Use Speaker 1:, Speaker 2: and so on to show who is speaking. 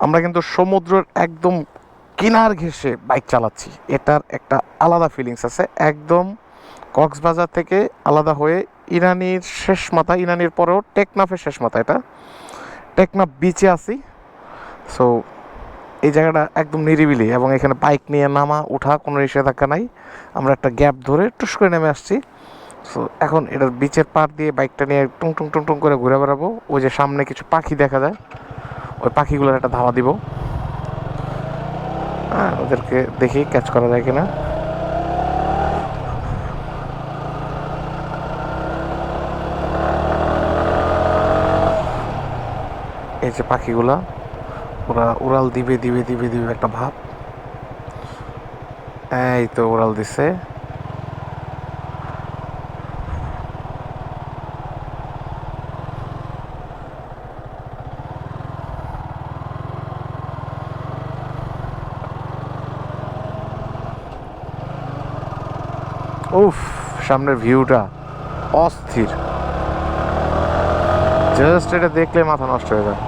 Speaker 1: আমরা কিন্তু সমুদ্রের একদম কিনার ঘেঁষে বাইক চালাচ্ছি, এটার একটা আলাদা ফিলিংস আছে। একদম কক্সবাজার থেকে আলাদা হয়ে ইরানির শেষ মাথা, ইরানির পরেও টেকনাফের শেষ মাথা, এটা টেকনাফ বিচে আছি। সো এই জায়গাটা একদম নিরিবিলি এবং এখানে বাইক নিয়ে নামা ওঠা কোনো নিষেধাজ্ঞা নাই। আমরা একটা গ্যাপ ধরে টুস করে নেমে আসছি। সো এখন এটার বিচের পার দিয়ে বাইকটা নিয়ে টুং টুং টুং টুং করে ঘুরে বেড়াবো। ওই যে সামনে কিছু পাখি দেখা যায়, ওই পাখিগুলোর একটা ধাওয়া দিব। হ্যাঁ, ওদেরকে দেখি ক্যাচ করা যায় কিনা। এই যে পাখিগুলা, ওরা উড়াল দিবে দিবে দিবে দিবে একটা ভাব। এই তো উড়াল দিছে। উফ, সামনের ভিউটা অস্থির, জাস্ট এটা দেখলে মাথা নষ্ট হয়ে যায়।